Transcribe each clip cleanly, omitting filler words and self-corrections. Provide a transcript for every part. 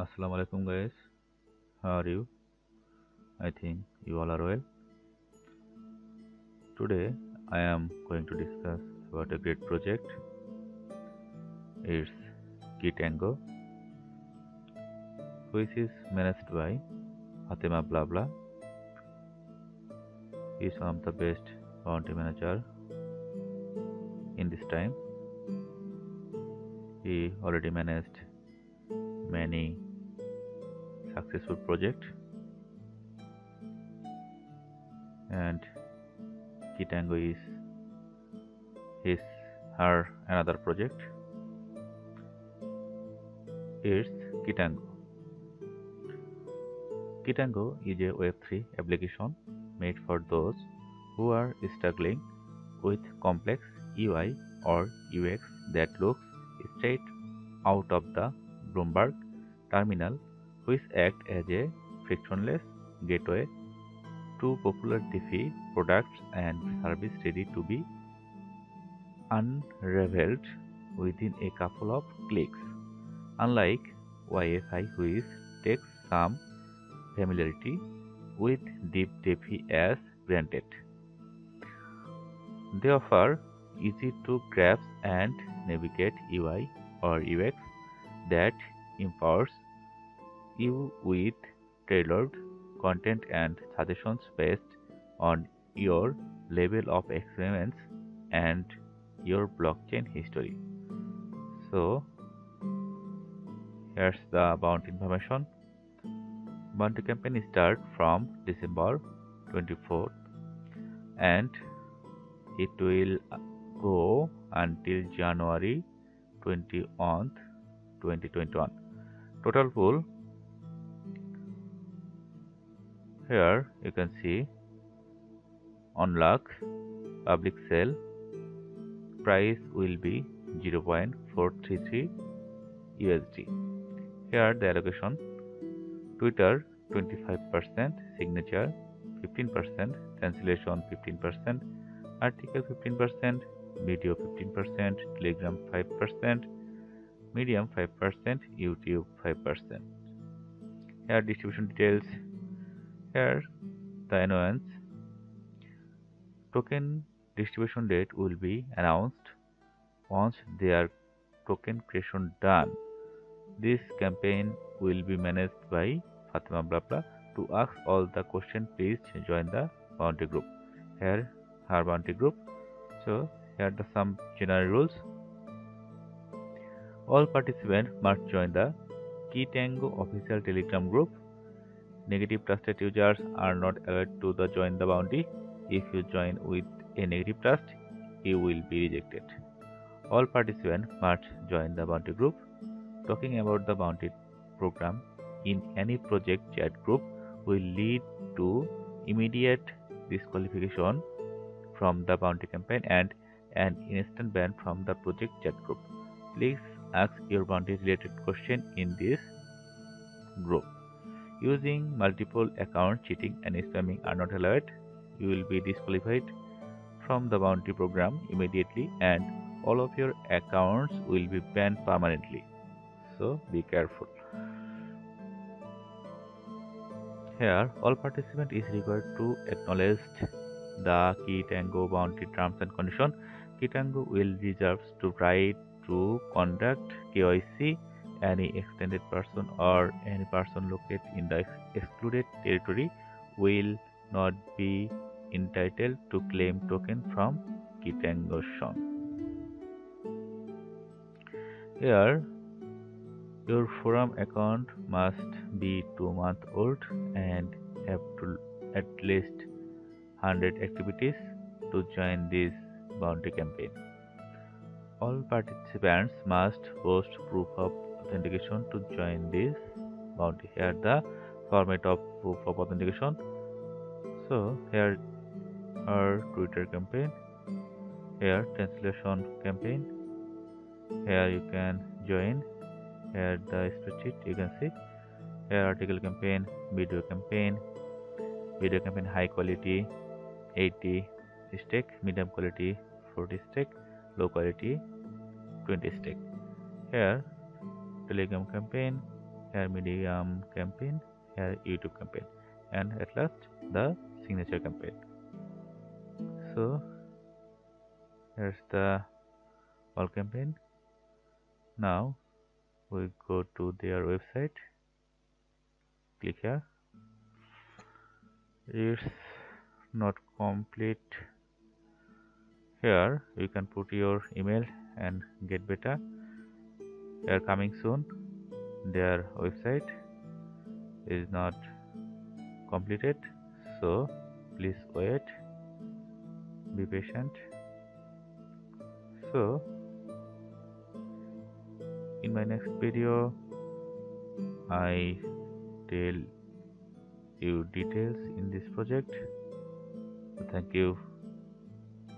Assalamu alaikum guys. How are you? I think you all are well. Today I am going to discuss about a great project. It's Kitango, which is managed by Fatima Blabla. He is one of the best bounty manager in this time. He already managed many successful projects, and Kitango is his her another project. It's Kitango. Kitango is a Web3 application made for those who are struggling with complex UI or UX that looks straight out of the Bloomberg terminal, which act as a frictionless gateway to popular DeFi products and service ready to be unraveled within a couple of clicks. Unlike YFI, which takes some familiarity with deep DeFi as granted, they offer easy to grasp and navigate UI or UX that empowers you with tailored content and suggestions based on your level of experience and your blockchain history. So, here's the bounty information. Bounty campaign start from December 24th and it will go until January 21st, 2021. Total pool, here you can see on luck public sale price will be 0.433 USD. Here the allocation: Twitter 25%, signature 15%, cancellation 15%, article 15%, video 15%, Telegram 5%, Medium 5%, YouTube 5%. Here distribution details. Here the annoyance: token distribution date will be announced once their token creation done. This campaign will be managed by Fatima Blabla. To ask all the questions, please join the bounty group. Here her bounty group. So here are some general rules. All participants must join the Kitango official Telegram group. Negative trusted users are not allowed to join the bounty. If you join with a negative trust, you will be rejected. All participants must join the bounty group. Talking about the bounty program in any project chat group will lead to immediate disqualification from the bounty campaign and an instant ban from the project chat group. Please ask your bounty related question in this group. Using multiple accounts, cheating and spamming are not allowed. You will be disqualified from the bounty program immediately and all of your accounts will be banned permanently. So be careful. Here, all participant is required to acknowledge the Kitango bounty terms and conditions. Kitango will reserve to right to conduct KYC. Any extended person or any person located in the excluded territory will not be entitled to claim token from Kitango Shon. Here, your forum account must be 2 months old and have to at least 100 activities to join this bounty campaign. All participants must post proof of authentication to join this bounty. Here the format of proof of authentication. So here our Twitter campaign, here translation campaign, here you can join, here the spreadsheet you can see, here article campaign, video campaign high quality 80 stake, medium quality 40 stake, low quality 20 stake. Here Telegram campaign, here Medium campaign, here YouTube campaign, and at last the signature campaign. So here's the all campaign. Now we go to their website, click here. It's not complete. Here you can put your email and get beta. Here coming soon. Their website is not completed, so please wait, be patient. So in my next video I tell you details in this project. So thank you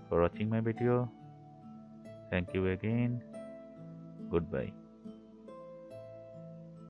for watching my video. Thank you again. Goodbye.